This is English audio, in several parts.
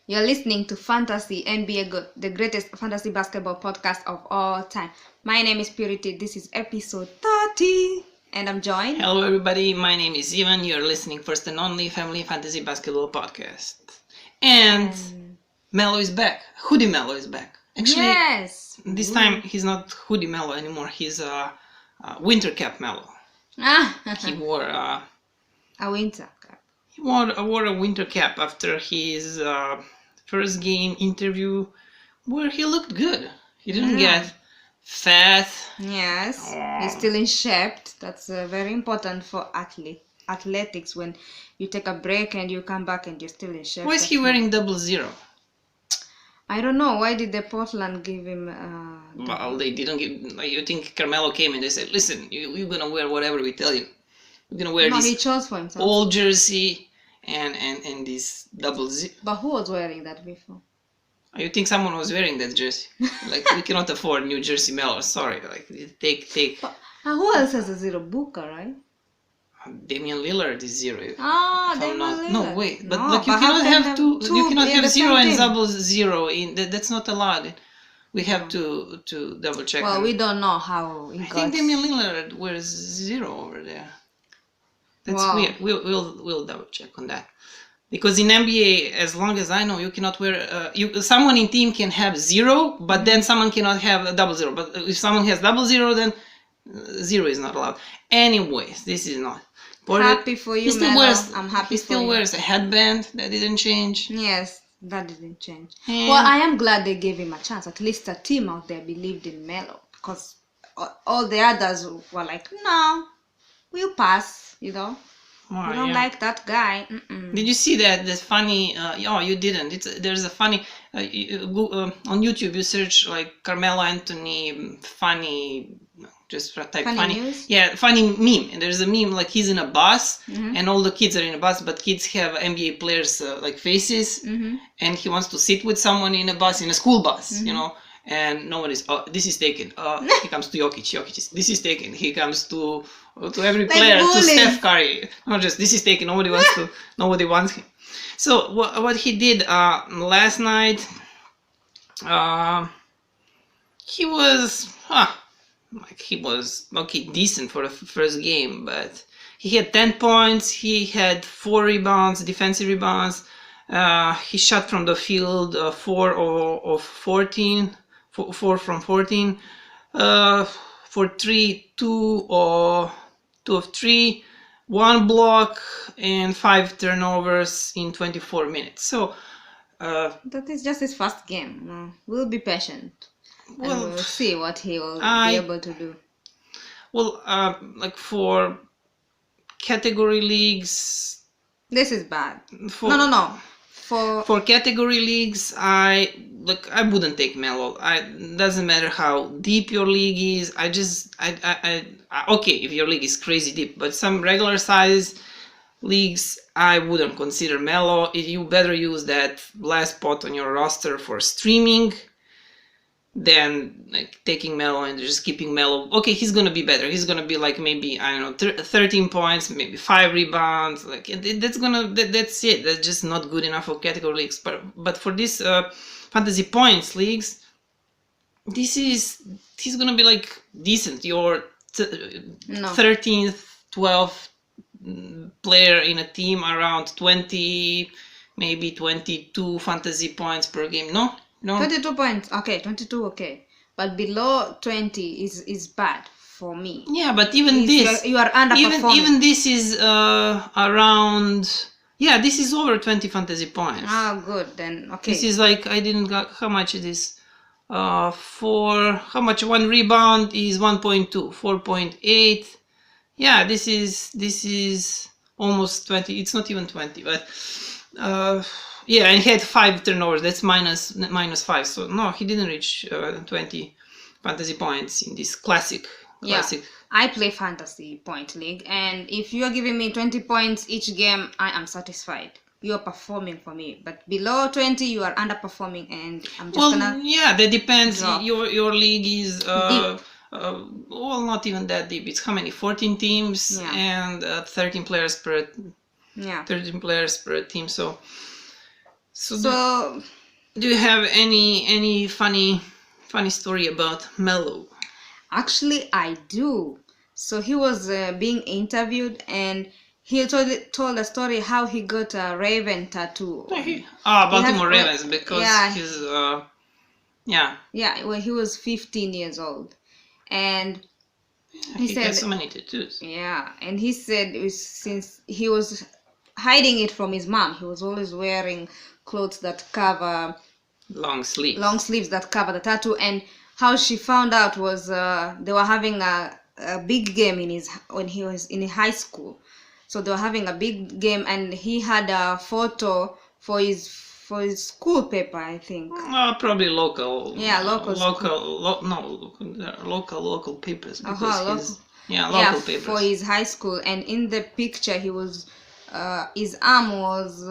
You're listening to Fantasy NBA Good, the greatest fantasy basketball podcast of all time. My name is Purity. This is episode 30. And I'm joined. Hello, everybody. My name is Ivan. You're listening first and only Family Fantasy Basketball Podcast. And Melo is back. Hoodie Melo is back. Actually, yes. This time he's not Hoodie Melo anymore. He's Winter Cap Melo. He wore a winter cap. He wore a winter cap after his first game interview, where he looked good. He didn't get fat. Yes, he's still in shape. That's very important for athletics. When you take a break and you come back and you're still in shape. Why is he wearing 00? I don't know. Why did the Portland give him? Well, they didn't give. Like, you think Carmelo came and they said, "Listen, you're gonna wear whatever we tell you. You're gonna wear this he chose for himself. old jersey and this 00." But who was wearing that before? You think someone was wearing that jersey? Like, we cannot afford New Jersey Melo. Sorry, like take. But, who else has a 0? Booker, right? Damian Lillard is 0. Damian Lillard. No, wait, but like you cannot have two. You cannot have 0 and 00 in. That's not allowed. We have to double check. Well, we don't know how. I think Damian Lillard wears 0 over there. That's weird. We'll double check on that. Because in NBA, as long as I know, you cannot wear. Someone in team can have 0, but then someone cannot have a 00. But if someone has 00, then 0 is not allowed. Anyways, this is not. Happy for you, Melo. I'm happy for you. He still wears a headband. That didn't change. Yes, that didn't change. Well, I am glad they gave him a chance. At least a team out there believed in Melo. Because all the others were like, no, we'll pass, we don't like that guy. Did you see that funny you didn't, there's a funny on YouTube, you search like Carmelo Anthony funny, just type funny news? Funny meme, and there's a meme like he's in a bus and all the kids are in a bus, but kids have NBA players like faces, and he wants to sit with someone in a bus, in a school bus, and nobody's, this is taken, he comes to Jokic, this is taken, he comes to every player, to Steph Curry, not just this is taken, nobody wants him. So what he did last night, he was decent for the first game, but he had 10 points, he had 4 rebounds, defensive rebounds, he shot from the field 4 from 14, for 3, 2 of 3, 1 block, and 5 turnovers in 24 minutes. So that is just his first game. We'll be patient. And we'll see what he will be able to do. Well, like for category leagues, this is bad. No. For category leagues, I wouldn't take Melo. Doesn't matter how deep your league is. Okay, if your league is crazy deep, but some regular size leagues, I wouldn't consider Melo. You better use that last spot on your roster for streaming than like taking Melo and just keeping Melo. Okay, he's gonna be better. He's gonna be like maybe 13 points, maybe 5 rebounds. Like that's it. That's just not good enough for category leagues. But for this fantasy points leagues, he's gonna be like decent. Your 13th, 12th player in a team, around 20, maybe 22 fantasy points per game. No. 22 points, okay, 22, okay. But below 20 is bad for me. Yeah, but even this... You are underperforming. Even this is around... Yeah, this is over 20 fantasy points. Good, then, okay. This is like, I didn't got... How much is this? How much? 1 rebound is 1.2, 4.8. Yeah, this is almost 20. It's not even 20, but... yeah, and he had 5 turnovers. That's minus 5. So no, he didn't reach 20 fantasy points in this classic. Yeah, I play fantasy point league, and if you are giving me 20 points each game, I am satisfied. You are performing for me, but below 20, you are underperforming, and I'm just gonna. Yeah, that depends. Drop. Your league is deep. Not even that deep. It's how many? 14 teams and 13 players per. Yeah. 13 players per team. So So do you have any funny story about Melo? actually, I do. So he was being interviewed, and he told a story how he got a raven tattoo. Baltimore Ravens, because he's when he was 15 years old, and he has so many tattoos. Yeah, and he said since he was hiding it from his mom, he was always wearing clothes that cover long sleeves that cover the tattoo. And how she found out was they were having a big game when he was in high school. So they were having a big game, and he had a photo for his school paper, I think. Probably local. Yeah, local papers, because local papers for his high school. And in the picture, he was his arm was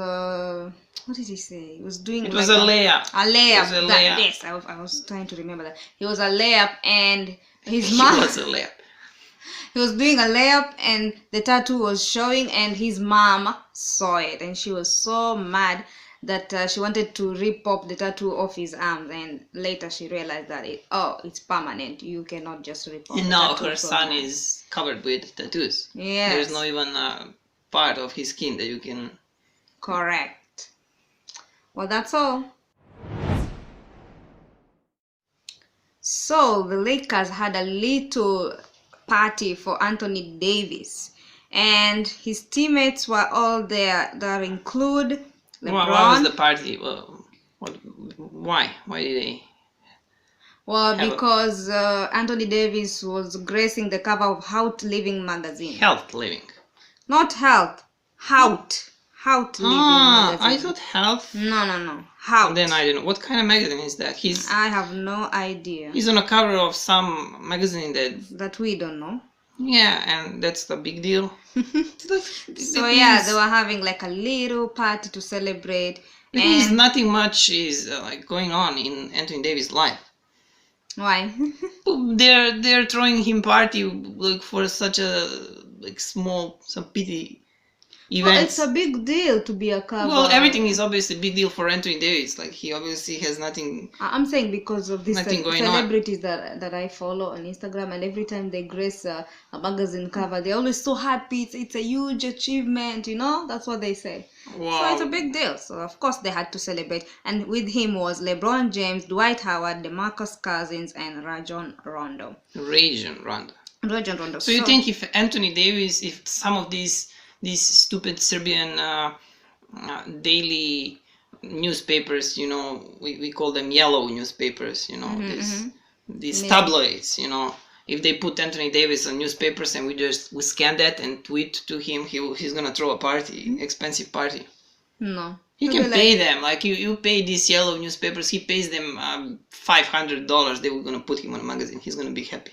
what did he say? He was doing. It was a layup. A layup. Yes, I was trying to remember that. He was a layup, and his mom. He was a layup. He was doing a layup, and the tattoo was showing, and his mom saw it, and she was so mad that she wanted to rip off the tattoo off his arms. And later she realized that it's permanent. You cannot just rip off. And now her son is covered with tattoos. Yes. There's not even part of his skin that you can. Correct. Well, that's all. So the Lakers had a little party for Anthony Davis, and his teammates were all there. That include LeBron. Why was the party? Well, why? Why did they? Well, because Anthony Davis was gracing the cover of Health Living magazine. Health Living. Not health. Health. Health Living magazine. I thought Health. No. Health. Then I don't know. What kind of magazine is that? I have no idea. He's on a cover of some magazine that we don't know. Yeah, and that's the big deal. So yeah, they were having like a little party to celebrate. And nothing much is like going on in Anthony Davis' life. Why? They're throwing him party like for such a small, some pity event. Well, it's a big deal to be a cover. Well, everything is obviously a big deal for Anthony Davis. Like, he obviously has nothing. I'm saying because of these celebrities that I follow on Instagram, and every time they grace a magazine cover, they're always so happy. It's a huge achievement, That's what they say. Wow. So it's a big deal. So of course they had to celebrate. And with him was LeBron James, Dwight Howard, DeMarcus Cousins, and Rajon Rondo. So you think if Anthony Davis, if some of these stupid Serbian daily newspapers, we call them yellow newspapers, these tabloids, if they put Anthony Davis on newspapers and we scan that and tweet to him, he's gonna throw a party, expensive party. No. He can pay them, like you pay these yellow newspapers, he pays them $500, they were gonna put him on a magazine, he's gonna be happy.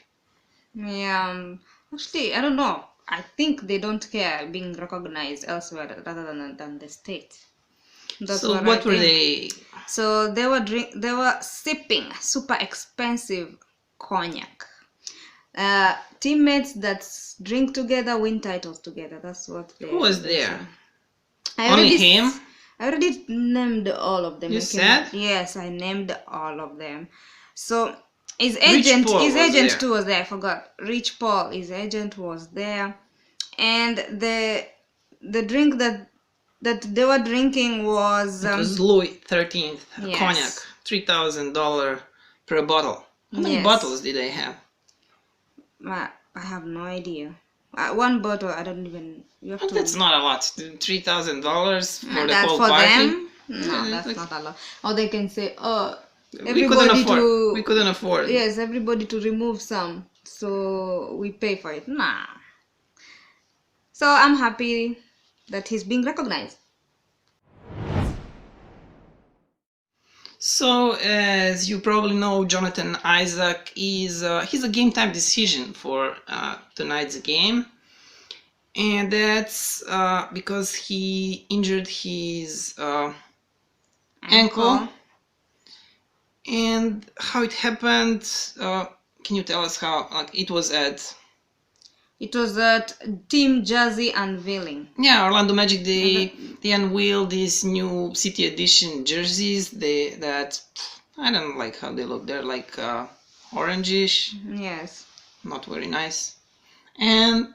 Yeah, actually, I don't know. I think they don't care being recognized elsewhere rather than the States. So what were they? So they were sipping super expensive cognac. Teammates that drink together win titles together. That's what they. Who was there? Only him? I already named all of them. You said? Yes, I named all of them. So his agent too was there. I forgot. Rich Paul, his agent was there, and the drink that they were drinking was it was Louis XIII cognac, $3,000 per bottle. How many bottles did they have? I have no idea. One bottle, I don't even. That's not a lot. $3,000 for the whole for party. Them? No, that's not a lot. Or they can say, we couldn't afford. Yes, everybody to remove some, so we pay for it. Nah. So I'm happy that he's being recognized. So, as you probably know, Jonathan Isaac he's a game time decision for tonight's game, and that's because he injured his ankle. And how it happened? Can you tell us how? Like, it was at It was at Team Jersey unveiling. Yeah, Orlando Magic, they unveiled these new City Edition jerseys. That I don't like how they look. They're like orangish. Yes. Not very nice. And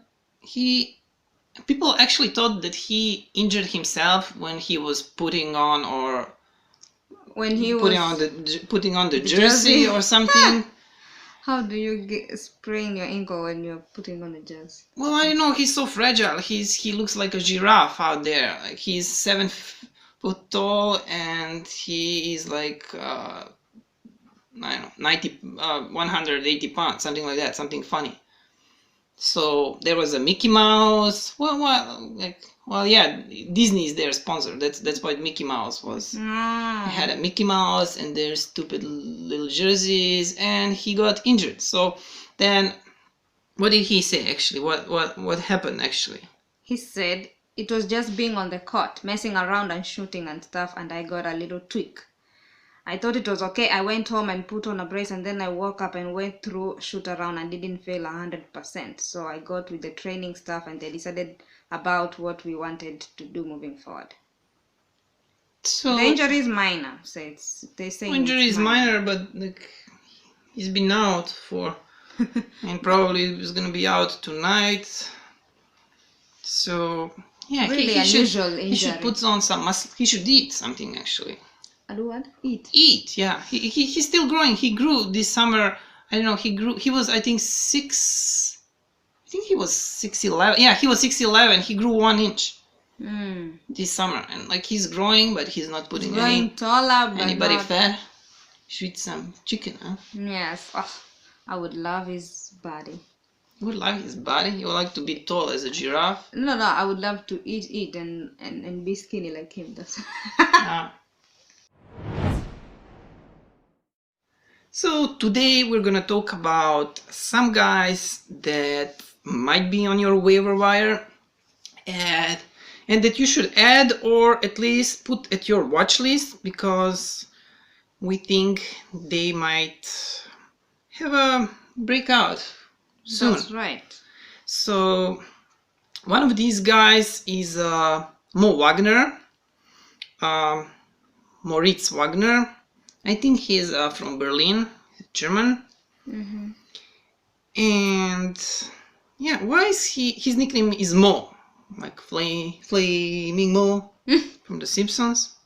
people actually thought that he injured himself when he was putting on the jersey or something. How do you sprain your ankle when you're putting on a jersey? Well, I don't know. He's so fragile. He looks like a giraffe out there. Like he's 7 foot tall, and he is like I don't know, 180 pounds, something like that, something funny. So there was a Mickey Mouse. Well, yeah, Disney is their sponsor. That's why Mickey Mouse was. They had a Mickey Mouse and their stupid little jerseys, and he got injured. So then, what did he say actually? What happened actually? He said it was just being on the court, messing around and shooting and stuff, and I got a little tweak. I thought it was okay. I went home and put on a brace, and then I woke up and went through shoot around and didn't feel 100%. So I got with the training stuff, and they decided about what we wanted to do moving forward. So the injury is minor. So they say injury is minor, but like he's been out for, and probably is gonna be out tonight. So yeah, really unusual injury. He should put on some muscle. He should eat something actually. Do what? Eat, yeah. He's still growing. He grew this summer. I don't know. He grew. He was, I think, 6. I think he was 6'11". Yeah, he was 6'11". He grew 1 inch this summer, and like he's growing, but he's not putting anybody fat. Should eat some chicken, huh? Yes. Oh, I would love his body. You would like his body? You would like to be tall as a giraffe? No. I would love to eat and be skinny like him. That's. So today we're gonna talk about some guys that might be on your waiver wire and that you should add or at least put at your watch list because we think they might have a breakout soon. That's right. So one of these guys is Mo Wagner, Moritz Wagner. I think he's from Berlin, German. Mm-hmm. And yeah, why is his nickname is Mo, like Flaming Mo from The Simpsons.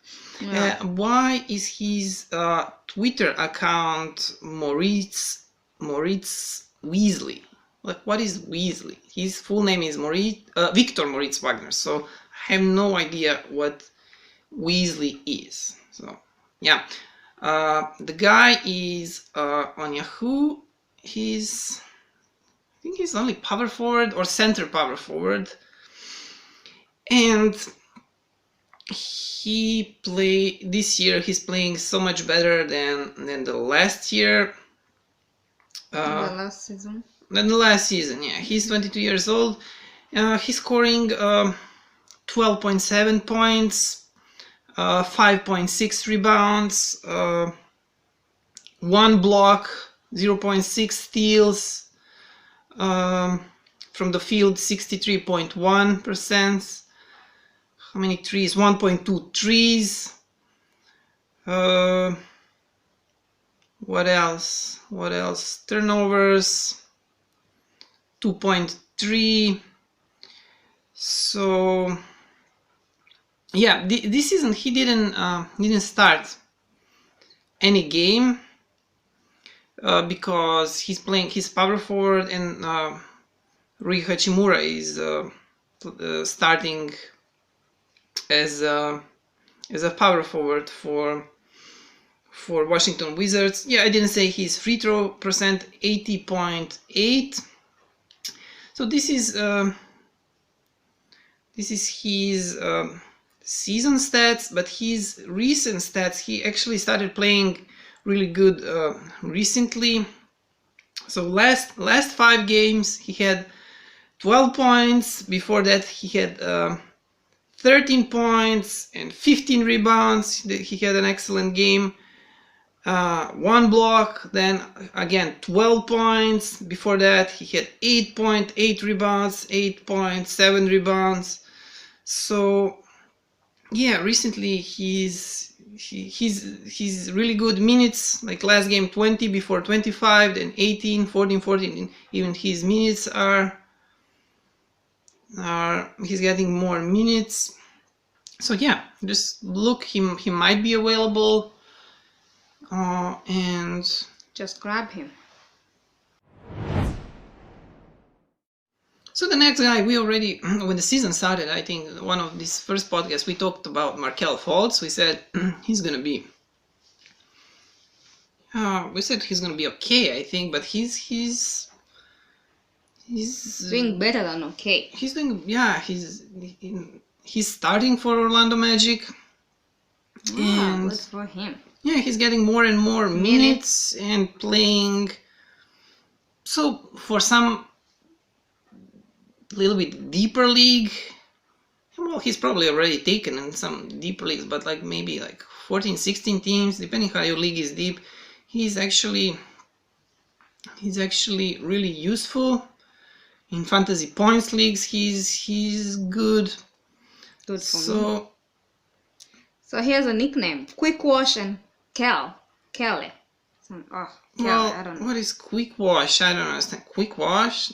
Yeah. Why is his Twitter account Moritz Weasley? Like, what is Weasley? His full name is Victor Moritz Wagner. So I have no idea what Weasley is. So yeah. The guy is on Yahoo. I think he's only power forward or center power forward, and this year he's playing so much better than the last year. The last season. Than the last season, yeah. He's 22 years old. He's scoring 12.7 points. 5.6 rebounds, 1 block, 0.6 steals, from the field 63.1%. How many threes? 1.2 threes. What else? Turnovers 2.3. So yeah, this season he didn't start any game because he's playing his power forward, and Rui Hachimura is starting as a power forward for Washington Wizards. Yeah, I didn't say his free throw percent 80.8. So this is his season stats, but his recent stats, he actually started playing really good recently. So last 5 games he had 12 points. Before that he had 13 points and 15 rebounds. He had an excellent game. 1 block, then again 12 points. Before that he had 8.8 rebounds, 8.7 rebounds. So yeah, recently he's really good minutes, like last game 20, before 25, then 18, 14, 14. Even his minutes are he's getting more minutes. So yeah, just look, he might be available, and just grab him. So the next guy, we already, when the season started, I think one of these first podcasts, we talked about Markelle Fultz. We said he's gonna be okay, I think, but he's doing better than okay. He's doing, yeah, he's starting for Orlando Magic. And good for him. Yeah, he's getting more and more minutes and playing. So for some little bit deeper league, well, he's probably already taken in some deeper leagues, but like maybe like 14, 16 teams, depending how your league is deep, he's actually really useful. In fantasy points leagues, he's good. Good for me. So here's a nickname: Quick Wash and Kelly. Kelly, I don't know. What is Quick Wash? I don't understand. Quick Wash?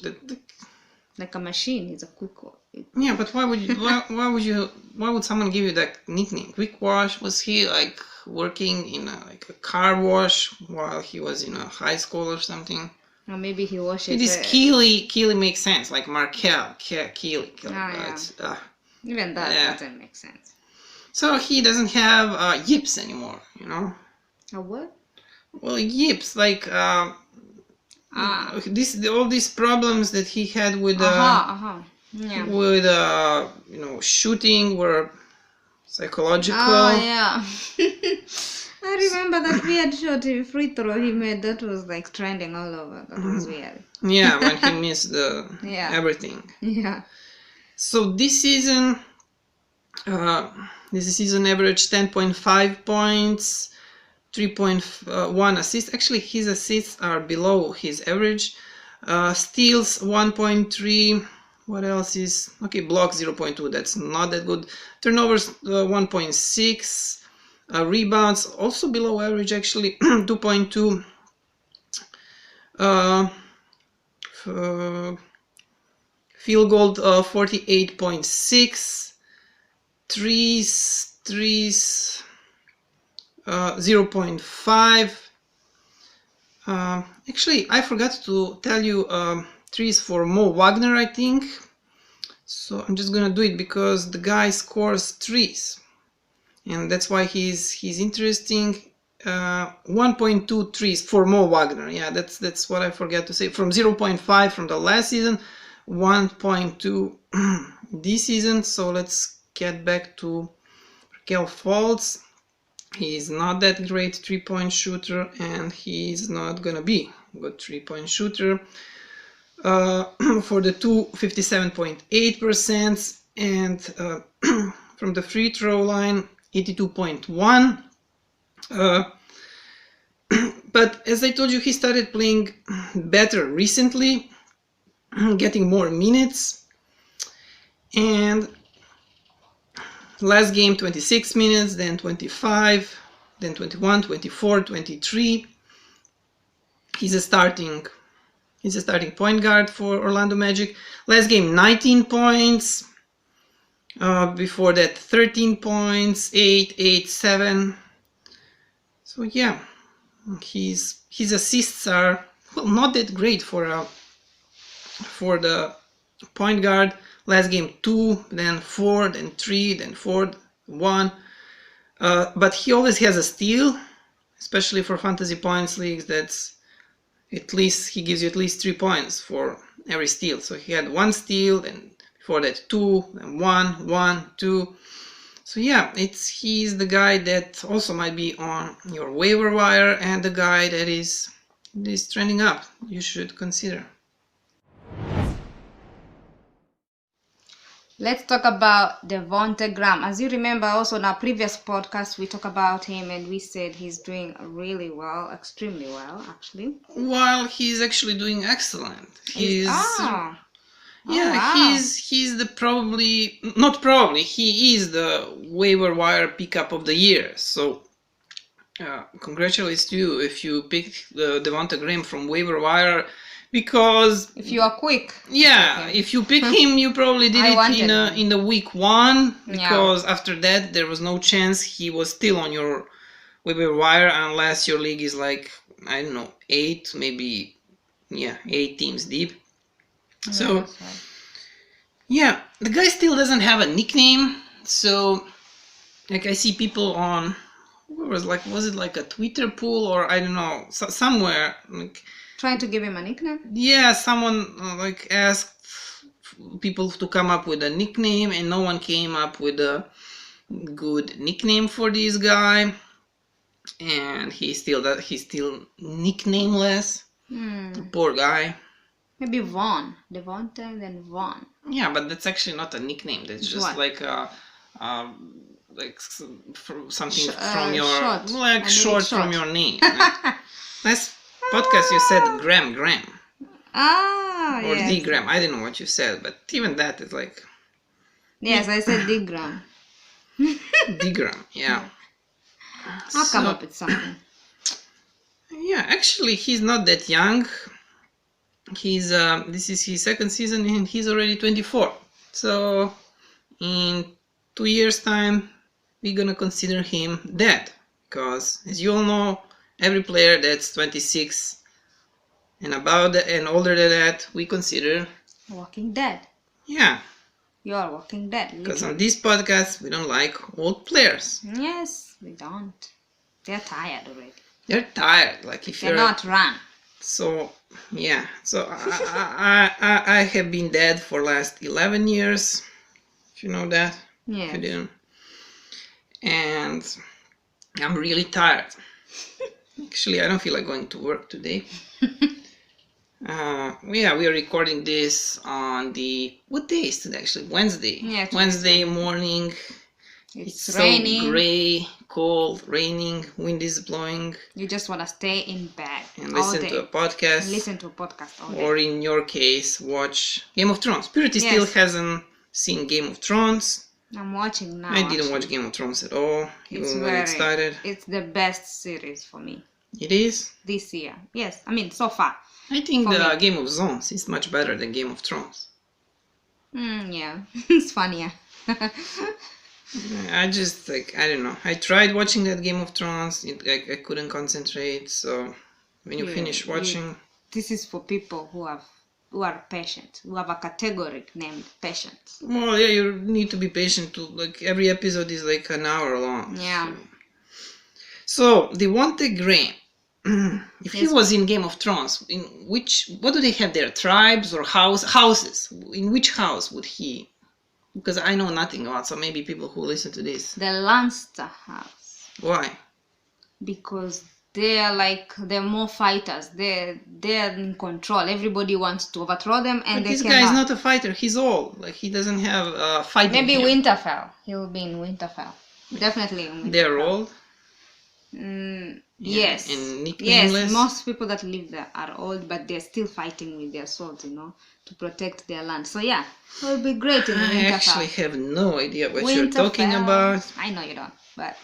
Like a machine is a quick wash. Yeah, but why would someone give you that nickname? Quick Wash? Was he like working in a car wash while he was in a high school or something? Or maybe he washes it. Is Keely makes sense, like Markelle, Keely. Yeah. Even that doesn't make sense. So he doesn't have yips anymore, you know? A what? Well, yips, like all these problems that he had with with shooting were psychological. Oh yeah. I remember that weird shot free throw he made. That was like trending all over. That was weird. Yeah, when he missed everything. Yeah. So this season averaged 10.5 points, 3.1 assists. Actually, his assists are below his average. Steals 1.3. What else is okay? Blocks 0.2. That's not that good. Turnovers 1.6. Rebounds also below average, actually 2.2. Field goal 48.6. Threes 0.5. Actually, I forgot to tell you threes for Mo Wagner, I think. So I'm just gonna do it because the guy scores threes, and that's why he's interesting. 1.2 threes for Mo Wagner. Yeah, that's what I forgot to say. From 0.5 from the last season, 1.2 this season. So let's get back to Markelle Fultz. He's not that great 3-point shooter, and he's not gonna be a good 3-point shooter. For the 57.8%, and from the free throw line 82.1. But as I told you, he started playing better recently, getting more minutes, and last game 26 minutes, then 25, then 21, 24, 23. He's a starting point guard for Orlando Magic. Last game 19 points. Before that 13 points, 8, 8, 7. So yeah, his assists are not that great for the point guard. Last game 2, then 4, then 3, then 4, 1. But he always has a steal, especially for fantasy points leagues. That's at least, he gives you at least 3 points for every steal. So he had 1 steal, then before that 2, then 1, 1, 2. So yeah, he's the guy that also might be on your waiver wire, and the guy that is trending up. You should consider. Let's talk about Devonte Graham. As you remember, also in our previous podcast, we talked about him and we said he's doing really well, extremely well, actually. Well, he's actually doing excellent. He's wow. he's the he is the waiver wire pickup of the year. So, congratulations to you if you picked the Devonte Graham from waiver wire. Because if you are quick, if you pick him, you probably did it in the week 1, because after that there was no chance he was still on your waiver wire unless your league is like, I don't know, 8 teams deep. So the guy still doesn't have a nickname. So like I see people on, was it like a Twitter poll or I don't know, somewhere like trying to give him a nickname? Yeah, someone asked people to come up with a nickname and no one came up with a good nickname for this guy. And he's still nicknameless. Poor guy. Maybe Vaughn. Devonte, then Vaughn. Yeah, but that's actually not a nickname. That's just like something from your short from your name. Last podcast you said Graham. Or yes. D Graham. I didn't know what you said, but even that is like. Yes, I said D Graham. D Graham, yeah. I'll come up with something. Yeah, actually, he's not that young. He's this is his second season and he's already 24. So in 2 years' time, we're gonna consider him dead, because as you all know, every player that's 26 and and older than that, we consider Walking Dead. Yeah. You are Walking Dead. Because on this podcast, we don't like old players. Yes, we don't. They're tired already. They're tired. Like if they cannot run. So yeah. So I have been dead for last 11 years. If you know that. Yeah. If you didn't. And I'm really tired. Actually, I don't feel like going to work today. We are recording this on what day is today? Actually, Wednesday. Yeah, Wednesday morning. It's raining. So gray, cold, raining, wind is blowing. You just want to stay in bed and listen to a podcast. All day. Or in your case, watch Game of Thrones. Purity still hasn't seen Game of Thrones. I'm watching now. I didn't watch Game of Thrones at all. Even when it started. It's the best series for me. It is? This year. Yes, I mean, so far. I think the Game of Zones is much better than Game of Thrones. Yeah, it's funnier. I just, I don't know. I tried watching that Game of Thrones. I couldn't concentrate. So when you finish watching... This is for people who are patient, who have a category named patient. Well, yeah, you need to be patient too. Every episode is an hour long. Yeah. So Devonte Graham, if he was in Game of Thrones, what do they have there? Tribes or houses? In which house would he? Because I know nothing about, so maybe people who listen to this. The Lannister house. Why? Because they're more fighters. They're in control. Everybody wants to overthrow them, and but this guy is not a fighter. He's old. He doesn't have fighting. Maybe Winterfell. He'll be in Winterfell. Definitely in Winterfell. They're old. Yes. And nicknameless. Yes, most people that live there are old, but they're still fighting with their swords, to protect their land. So yeah, it will be great in Winterfell. I actually have no idea what you're talking about. I know you don't, but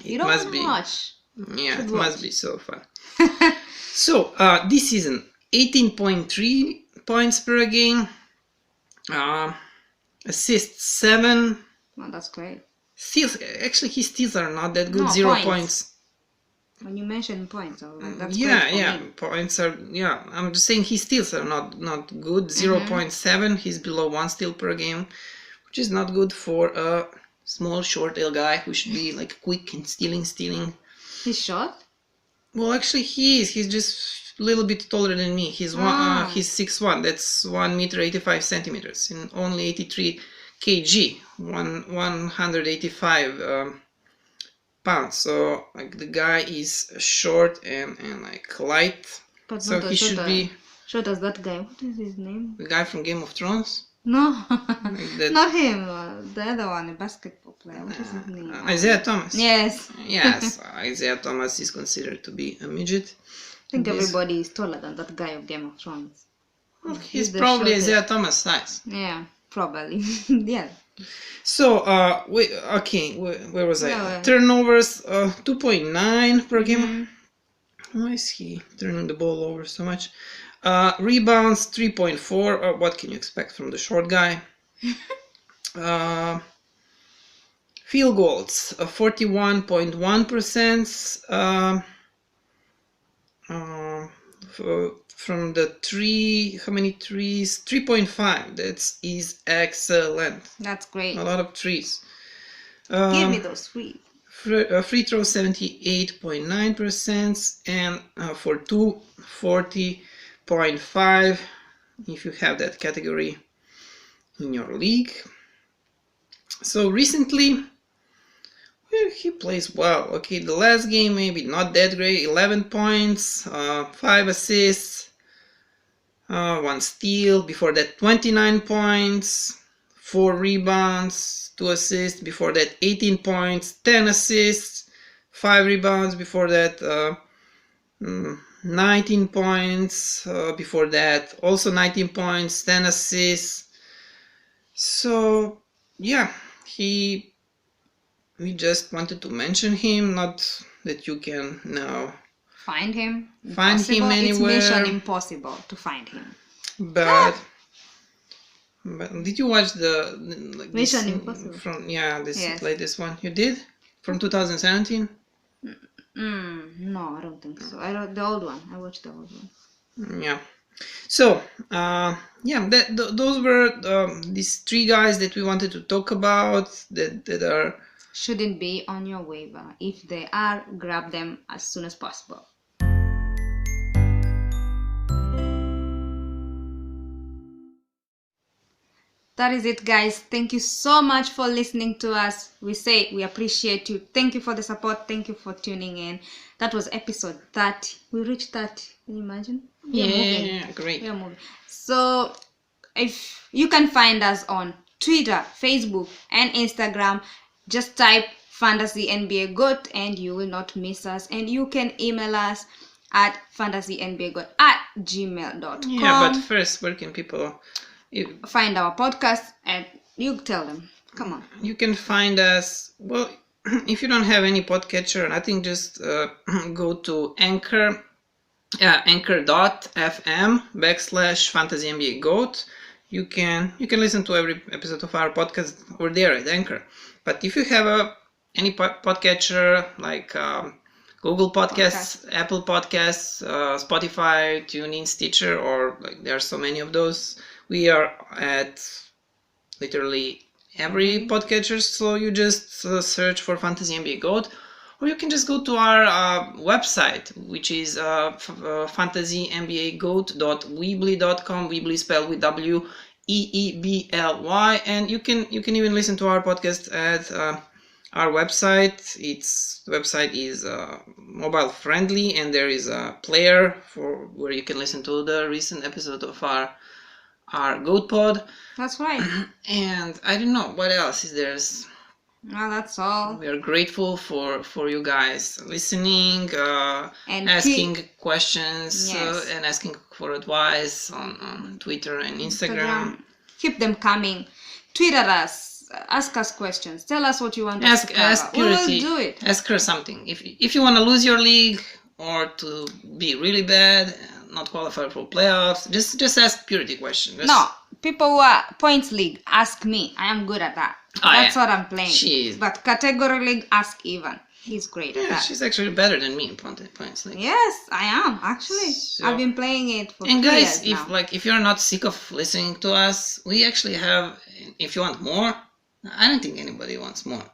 you don't want to watch. Yeah, it must be so fun. So this season, 18.3 points per game, assists 7. Oh, that's great. Steals, actually his steals are not that good. 0 points. When you mention points, that's great for me. Points are I'm just saying his steals are not good. 0.7. He's below 1 steal per game, which is not good for a small short tail guy who should be quick and stealing. He's short? Well, actually he is. He's just a little bit taller than me. He's 6'1". That's 1 meter 85 centimeters and only 83 kg, 185 pounds. So the guy is short and light. But so he should be short as that guy. What is his name? The guy from Game of Thrones. No, Like that. not him. The other one, a basketball player. What is his name? Isaiah Thomas. Yes. Yes, Isaiah Thomas is considered to be a midget. I think everybody is taller than that guy of Game of Thrones. Well, he's the probably shortest. Isaiah Thomas size. Yeah, probably. Yeah. So, where was I? Yeah, Turnovers, 2.9 per game. Mhm. Why is he turning the ball over so much? Rebounds, 3.4. What can you expect from the short guy? Field goals, 41.1%. From the three, how many threes? 3.5. That is excellent. That's great. A lot of threes. Give me those three. Free throw 78.9%, and for two, 40.5 if you have that category in your league. So recently he plays well. Okay, the last game maybe not that great. 11 points, 5 assists, 1 steal. Before that 29 points, 4 rebounds, 2 assists. Before that 18 points, 10 assists, 5 rebounds. Before that 19 points. Before that also 19 points, 10 assists. So yeah, we just wanted to mention him, not that you can now Find him. Find him Impossible. anywhere. It's mission impossible to find him. But did you watch the like Mission this, Impossible. from this Yes. latest one? You did from 2017? No, I don't think so. The old one. I watched the old one. Yeah. So those were these 3 guys that we wanted to talk about that are Shouldn't be on your waiver. If they are, grab them as soon as possible. That is it, guys. Thank you so much for listening to us. We appreciate you. Thank you for the support. Thank you for tuning in. That was episode 30. We reached 30. Can you imagine? Yeah, great. We are moving. So if you can find us on Twitter, Facebook, and Instagram, just type Fantasy NBA GOAT and you will not miss us. And you can email us at fantasynbagoat@gmail.com. Yeah, but first, where can people find our podcast? And you tell them. Come on. You can find us, well, if you don't have any podcatcher or nothing, just go to anchor.fm/fantasynbagoat. You can listen to every episode of our podcast over there at Anchor. But if you have any podcatcher like Google Podcasts, Apple Podcasts, Spotify, TuneIn, Stitcher, or like there are so many of those, we are at literally every podcatcher. So you just search for Fantasy NBA GOAT, or you can just go to our website, which is fantasynbagoat.weebly.com. Weebly spelled with WEEBLY, and you can even listen to our podcast at our website. The website is mobile friendly, and there is a player for where you can listen to the recent episode of our GOAT pod. That's right. And I don't know what else is there. Well, that's all. We are grateful for you guys listening, And asking questions, Yes. and asking for advice on Twitter and Instagram. Keep them coming. Tweet at us. Ask us questions. Tell us what you want us to Ask cover. We will Purity. do it. Ask her something. If you want to lose your league or to be really bad, not qualify for playoffs, just ask Purity question. No, people who are points league, ask me. I am good at that. That's what I'm playing. She is. But category league, ask Ivan. He's great at Yeah, that. she's actually better than me in points league. Yes, I am actually. So- I've been playing it for 2 And guys, years now. if you're not sick of listening to us, we actually have. If you want more, I don't think anybody wants more,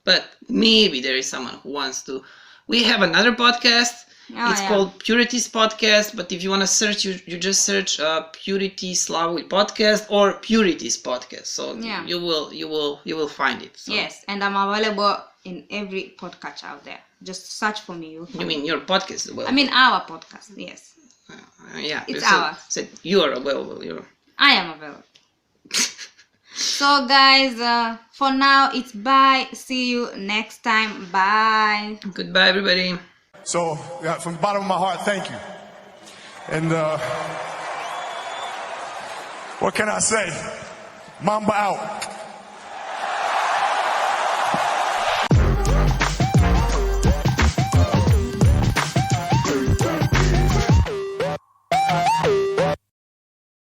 but maybe there is someone who wants to. We have another podcast. It's called Purity's Podcast, but if you want to search, you just search Purity Slavoj Podcast or Purity's Podcast. So Yeah. you will find it. So. Yes, and I'm available in every podcast out there. Just search for me. You'll You find mean your podcast as well? I mean our podcast. Yes, yeah. it's so, ours. So you are available. I am available. So guys, for now it's bye. See you next time. Bye. Goodbye, everybody. So, from the bottom of my heart, thank you. And what can I say? Mamba out.